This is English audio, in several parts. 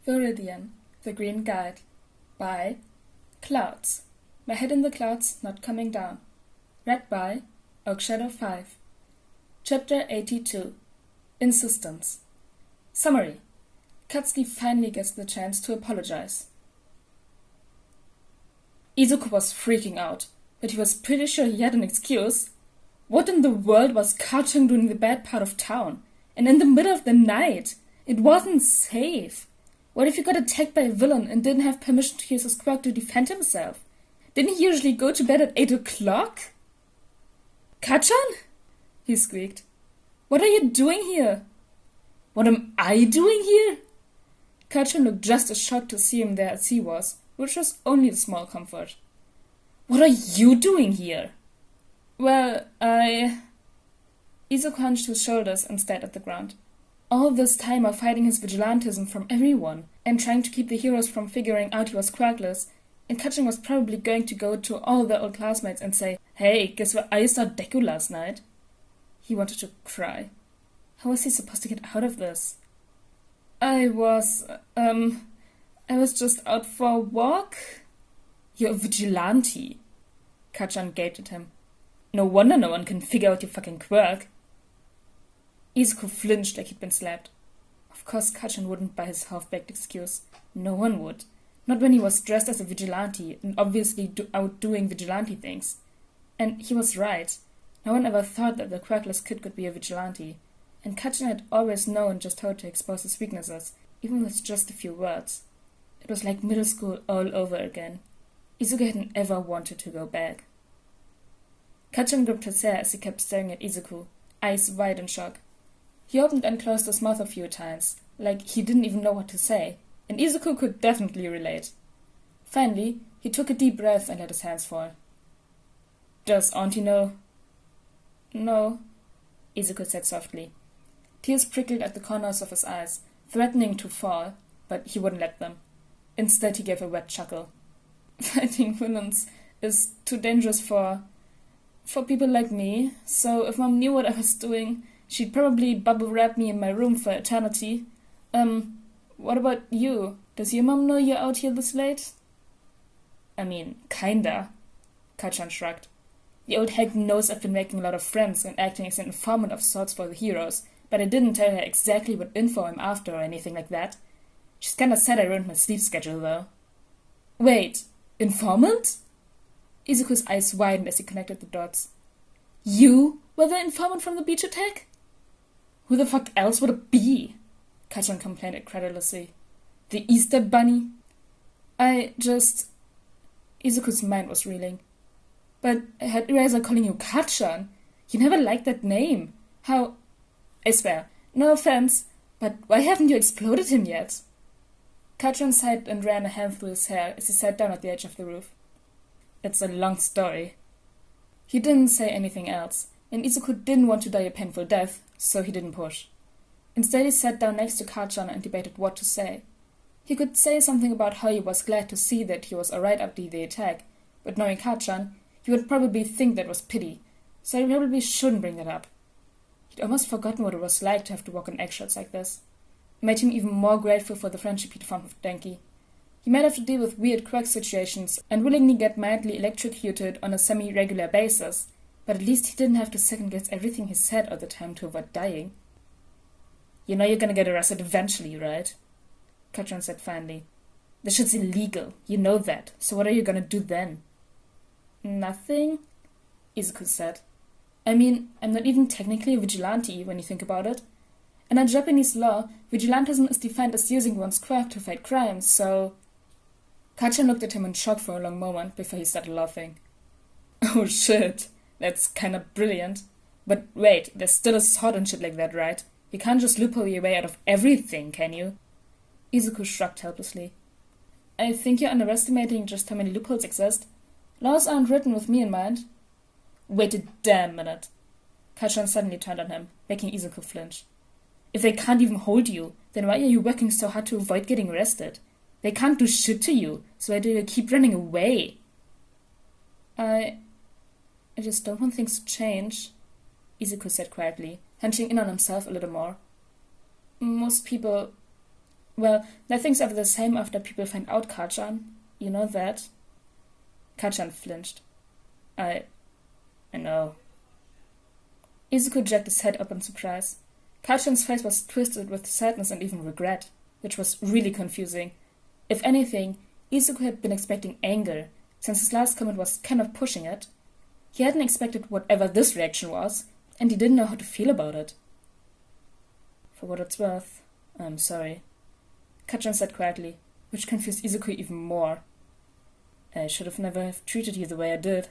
Viridian, The Green Guide, by Clouds. My head in the clouds, not coming down. Read by Oakshadow 5. Chapter 82. Insistence. Summary. Katsuki finally gets the chance to apologize. Izuku was freaking out, but he was pretty sure he had an excuse. What in the world was Kachan doing in the bad part of town? And in the middle of the night? It wasn't safe. What if he got attacked by a villain and didn't have permission to use his quirk to defend himself? Didn't he usually go to bed at 8 o'clock? Kachan? He squeaked. What are you doing here? What am I doing here? Kachan looked just as shocked to see him there as he was, which was only a small comfort. What are you doing here? Well, Izuku hunched his shoulders and stared at the ground. All this time of hiding his vigilantism from everyone and trying to keep the heroes from figuring out he was quirkless, and Kachan was probably going to go to all their old classmates and say, "Hey, guess where I saw Deku last night?" He wanted to cry. How was he supposed to get out of this? I was just out for a walk. You're a vigilante. Kachan gaped at him. No wonder no one can figure out your fucking quirk. Izuku flinched like he'd been slapped. Of course Kachan wouldn't buy his half-baked excuse. No one would. Not when he was dressed as a vigilante and obviously outdoing vigilante things. And he was right. No one ever thought that the quirkless kid could be a vigilante. And Kachan had always known just how to expose his weaknesses, even with just a few words. It was like middle school all over again. Izuku hadn't ever wanted to go back. Kachan gripped his hair as he kept staring at Izuku, eyes wide in shock. He opened and closed his mouth a few times, like he didn't even know what to say, and Izuku could definitely relate. Finally, he took a deep breath and let his hands fall. Does Auntie know? No, Izuku said softly. Tears prickled at the corners of his eyes, threatening to fall, but he wouldn't let them. Instead, he gave a wet chuckle. Fighting villains is too dangerous for people like me, so if Mom knew what I was doing, she'd probably bubble wrap me in my room for eternity. What about you? Does your mom know you're out here this late? I mean, kinda. Kachan shrugged. The old hag knows I've been making a lot of friends and acting as an informant of sorts for the heroes, but I didn't tell her exactly what info I'm after or anything like that. She's kinda sad I ruined my sleep schedule, though. Wait, informant? Izuku's eyes widened as he connected the dots. You were the informant from the beach attack? Who the fuck else would it be? Kachan complained incredulously. The Easter Bunny? Izuku's mind was reeling. But I had Eraser calling you Kachan. You never liked that name. How? I swear, no offense, but why haven't you exploded him yet? Kachan sighed and ran a hand through his hair as he sat down at the edge of the roof. It's a long story. He didn't say anything else, and Izuku didn't want to die a painful death, so he didn't push. Instead, he sat down next to Kachan and debated what to say. He could say something about how he was glad to see that he was alright after the attack, but knowing Kachan, he would probably think that was pity, so he probably shouldn't bring that up. He'd almost forgotten what it was like to have to walk on eggshells like this. It made him even more grateful for the friendship he'd formed with Denki. He might have to deal with weird quirk situations and willingly get mildly electrocuted on a semi-regular basis, but at least he didn't have to second-guess everything he said all the time to avoid dying. You know you're gonna get arrested eventually, right? Kachan said finally. This shit's illegal, you know that, so what are you gonna do then? Nothing, Izuku said. I mean, I'm not even technically a vigilante when you think about it. And under Japanese law, vigilantism is defined as using one's quirk to fight crimes, so... Kachan looked at him in shock for a long moment before he started laughing. Oh shit, that's kinda brilliant. But wait, there's still a sword and shit like that, right? You can't just loophole your way out of everything, can you? Izuku shrugged helplessly. I think you're underestimating just how many loopholes exist. Laws aren't written with me in mind. Wait a damn minute. Kachan suddenly turned on him, making Izuku flinch. If they can't even hold you, then why are you working so hard to avoid getting arrested? They can't do shit to you, so why do you keep running away? I just don't want things to change, Izuku said quietly, hunching in on himself a little more. Most people Well, nothing's ever the same after people find out, Kachan. You know that? Kachan flinched. I know. Izuku jerked his head up in surprise. Kachan's face was twisted with sadness and even regret, which was really confusing. If anything, Izuku had been expecting anger, since his last comment was kind of pushing it. He hadn't expected whatever this reaction was, and he didn't know how to feel about it. For what it's worth, I'm sorry, Kachan said quietly, which confused Izuku even more. I should have never have treated you the way I did.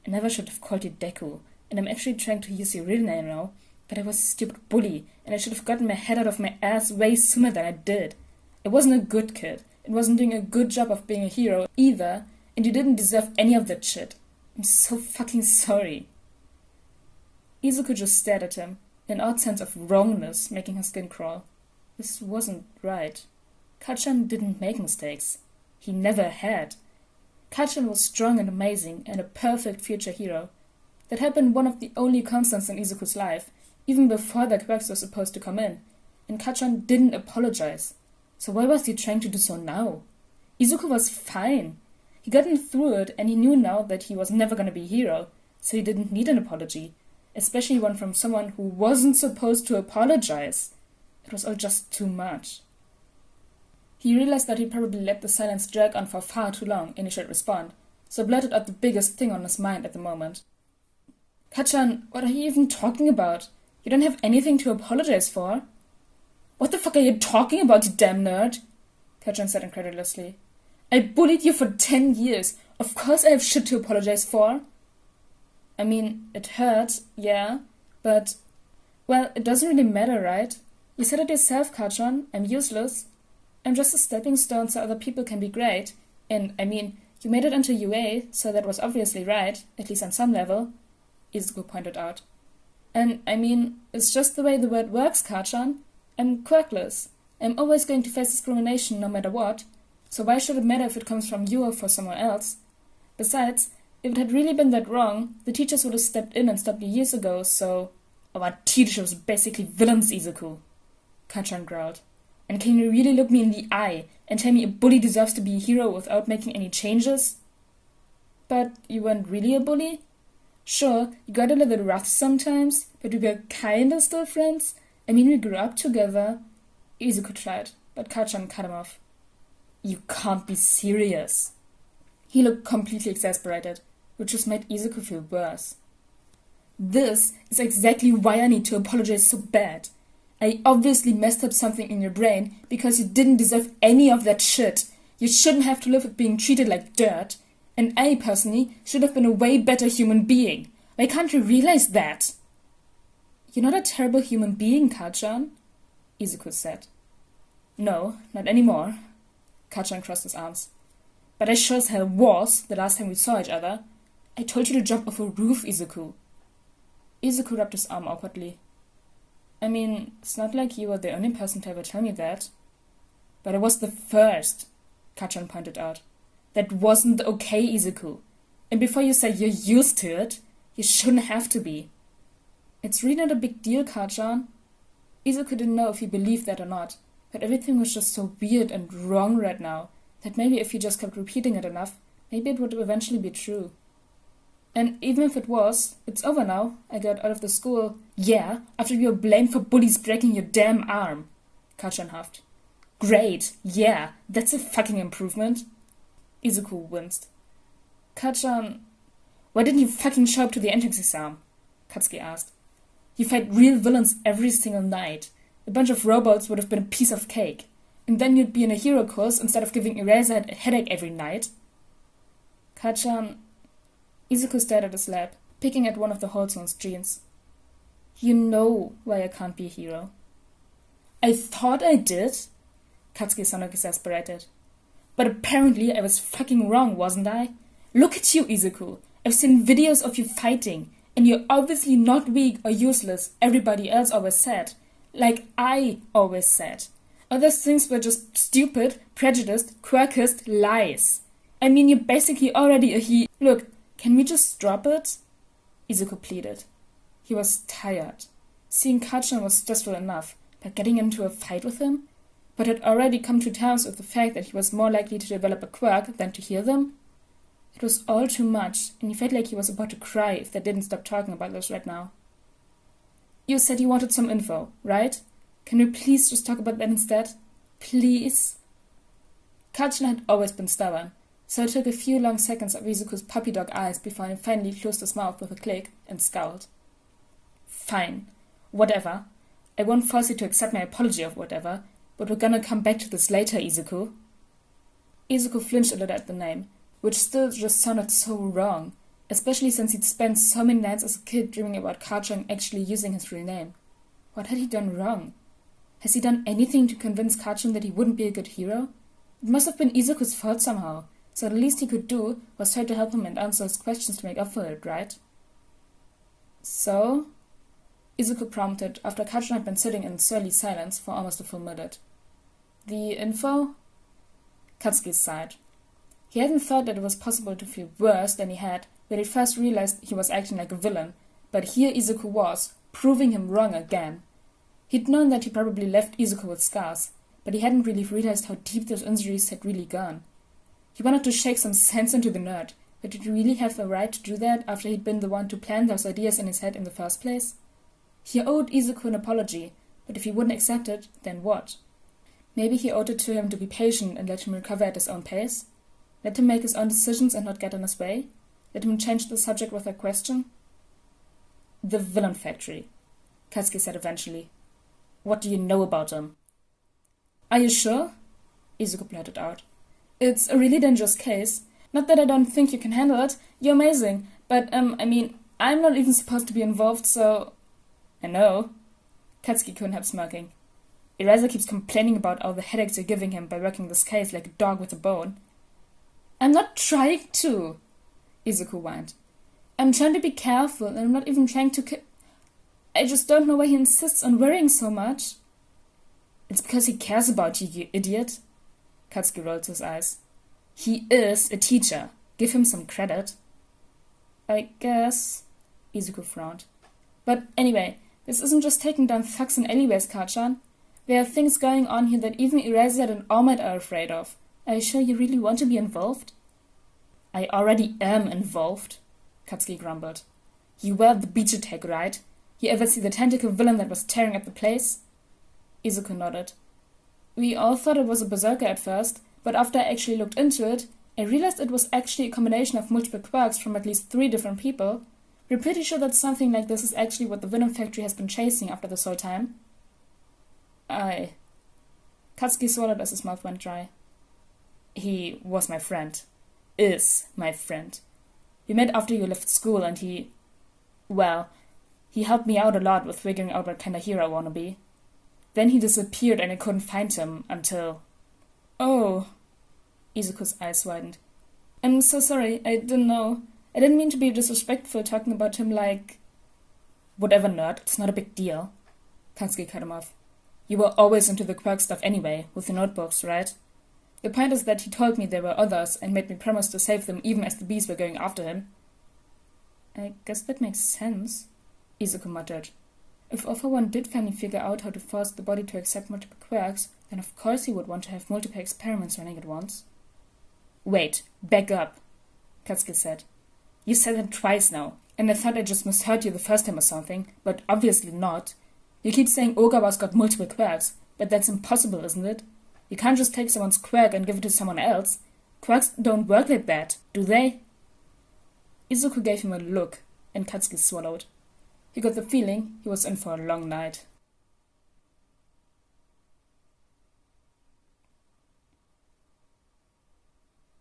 I never should have called you Deku, and I'm actually trying to use your real name now, but I was a stupid bully, and I should have gotten my head out of my ass way sooner than I did. I wasn't a good kid, and wasn't doing a good job of being a hero either, and you didn't deserve any of that shit. I'm so fucking sorry. Izuku just stared at him, an odd sense of wrongness making her skin crawl. This wasn't right. Kachan didn't make mistakes. He never had. Kachan was strong and amazing and a perfect future hero. That had been one of the only constants in Izuku's life, even before the quirks were supposed to come in, and Kachan didn't apologize. So why was he trying to do so now? Izuku was fine. He gotten through it, and he knew now that he was never gonna be a hero, so he didn't need an apology, especially one from someone who wasn't supposed to apologize. It was all just too much. He realized that he probably let the silence drag on for far too long, and he should respond, so blurted out the biggest thing on his mind at the moment. Kachan, what are you even talking about? You don't have anything to apologize for. What the fuck are you talking about, you damn nerd? Kachan said incredulously. I bullied you for 10 years. Of course I have shit to apologize for. I mean, it hurt, yeah, but... Well, it doesn't really matter, right? You said it yourself, Kachan. I'm useless. I'm just a stepping stone so other people can be great. And, I mean, you made it into UA, so that was obviously right, at least on some level, Izuku pointed out. And, I mean, it's just the way the world works, Kachan. I'm quirkless. I'm always going to face discrimination no matter what, so why should it matter if it comes from you or for someone else? Besides, if it had really been that wrong, the teachers would have stepped in and stopped you years ago, so... Our teachers were basically villains, Izuku, Kachan growled. And can you really look me in the eye and tell me a bully deserves to be a hero without making any changes? But you weren't really a bully? Sure, you got a little rough sometimes, but we were kinda still friends. I mean, we grew up together. Izuku tried, but Kachan cut him off. You can't be serious. He looked completely exasperated, which just made Izuku feel worse. This is exactly why I need to apologize so bad. I obviously messed up something in your brain because you didn't deserve any of that shit. You shouldn't have to live with being treated like dirt. And I, personally, should have been a way better human being. Why can't you realize that? You're not a terrible human being, Kachan, Izuku said. No, not anymore. Kachan crossed his arms. But I sure as hell was the last time we saw each other. I told you to jump off a roof, Izuku. Izuku rubbed his arm awkwardly. I mean, it's not like you were the only person to ever tell me that. But I was the first, Kachan pointed out. That wasn't okay, Izuku. And before you say you're used to it, you shouldn't have to be. It's really not a big deal, Kachan. Izuku didn't know if he believed that or not, but everything was just so weird and wrong right now that maybe if he just kept repeating it enough, maybe it would eventually be true. And even if it was, it's over now. I got out of the school. Yeah, after you were blamed for bullies breaking your damn arm, Kachan huffed. Great, yeah, that's a fucking improvement. Izuku winced. Kachan, why didn't you fucking show up to the entrance exam? Katsuki asked. You fight real villains every single night. A bunch of robots would have been a piece of cake. And then you'd be in a hero course instead of giving Eraserhead a headache every night. Kachan... Izuku stared at his lap, picking at one of the holes on his jeans. You know why I can't be a hero. I thought I did, Katsuki sounded exasperated. But apparently I was fucking wrong, wasn't I? Look at you, Izuku. I've seen videos of you fighting, and you're obviously not weak or useless, everybody else always said. Like I always said. All those things were just stupid, prejudiced, quirkist lies. I mean, you're basically already a Look, can we just drop it? Izuku pleaded. He was tired. Seeing Kachan was stressful enough, but getting into a fight with him? but had already come to terms with the fact that he was more likely to develop a quirk than to hear them? It was all too much, and he felt like he was about to cry if they didn't stop talking about this right now. You said you wanted some info, right? Can we please just talk about that instead? Please? Kachan had always been stubborn, so it took a few long seconds of Izuku's puppy dog eyes before he finally closed his mouth with a click and scowled. Fine. Whatever. I won't force you to accept my apology or whatever, but we're gonna come back to this later, Izuku. Izuku flinched a little at the name, which still just sounded so wrong, especially since he'd spent so many nights as a kid dreaming about Kachan actually using his real name. What had he done wrong? Has he done anything to convince Kachan that he wouldn't be a good hero? It must have been Izuku's fault somehow, so the least he could do was try to help him and answer his questions to make up for it, right? So? Izuku prompted after Kachan had been sitting in surly silence for almost a full minute. The info? Katsuki sighed. He hadn't thought that it was possible to feel worse than he had when he first realized he was acting like a villain, but here Izuku was, proving him wrong again. He'd known that he probably left Izuku with scars, but he hadn't really realized how deep those injuries had really gone. He wanted to shake some sense into the nerd, but did he really have the right to do that after he'd been the one to plant those ideas in his head in the first place? He owed Izuku an apology, but if he wouldn't accept it, then what? Maybe he owed it to him to be patient and let him recover at his own pace? Let him make his own decisions and not get in his way? Let him change the subject with a question? The villain factory, Katsuki said eventually. What do you know about them? Are you sure? Izuku blurted out. It's a really dangerous case. Not that I don't think you can handle it. You're amazing. But, I'm not even supposed to be involved, so... I know. Katsuki couldn't help smirking. Eraser keeps complaining about all the headaches you're giving him by working this case like a dog with a bone. I'm not trying to, Izuku whined. I'm trying to be careful, and I'm not even trying to I just don't know why he insists on worrying so much. It's because he cares about you, you idiot. Katsuki rolled his eyes. He is a teacher. Give him some credit. I guess, Izuku frowned. But anyway, this isn't just taking down thugs in alleyways, Kachan. There are things going on here that even Eraser and All Might are afraid of. Are you sure you really want to be involved? I already am involved, Katsuki grumbled. You were the beach attack, right? You ever see the tentacle villain that was tearing up the place? Izuku nodded. We all thought it was a berserker at first, but after I actually looked into it, I realized it was actually a combination of multiple quirks from at least 3 different people. We're pretty sure that something like this is actually what the Venom Factory has been chasing after this whole time. Aye. Katsuki swallowed as his mouth went dry. He was my friend. Is my friend. We met after you left school and he helped me out a lot with figuring out what kind of hero I want to be. Then he disappeared and I couldn't find him until... Oh. Izuku's eyes widened. I'm so sorry, I didn't know. I didn't mean to be disrespectful talking about him like... Whatever, nerd, it's not a big deal. Katsuki cut him off. You were always into the quirk stuff anyway, with the notebooks, right? The point is that he told me there were others and made me promise to save them even as the bees were going after him. I guess that makes sense, Izuku muttered. If All For One did finally figure out how to force the body to accept multiple quirks, then of course he would want to have multiple experiments running at once. Wait, back up, Katsuki said. You said it twice now, and I thought I just misheard you the first time or something, but obviously not. You keep saying Ogawa's got multiple quirks, but that's impossible, isn't it? You can't just take someone's quirk and give it to someone else. Quirks don't work like that, do they? Izuku gave him a look, and Katsuki swallowed. He got the feeling he was in for a long night.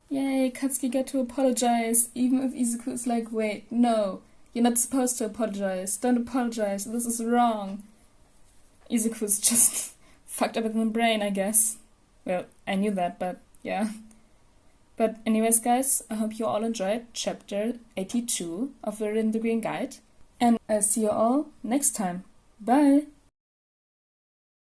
Yay, Katsuki got to apologize, even if Izuku is like, wait, no, you're not supposed to apologize, don't apologize, this is wrong. Izuku's just fucked up in the brain, I guess. Well, I knew that, but yeah. But anyways, guys, I hope you all enjoyed chapter 82 of Viridian the Green Guide. And I'll see you all next time. Bye!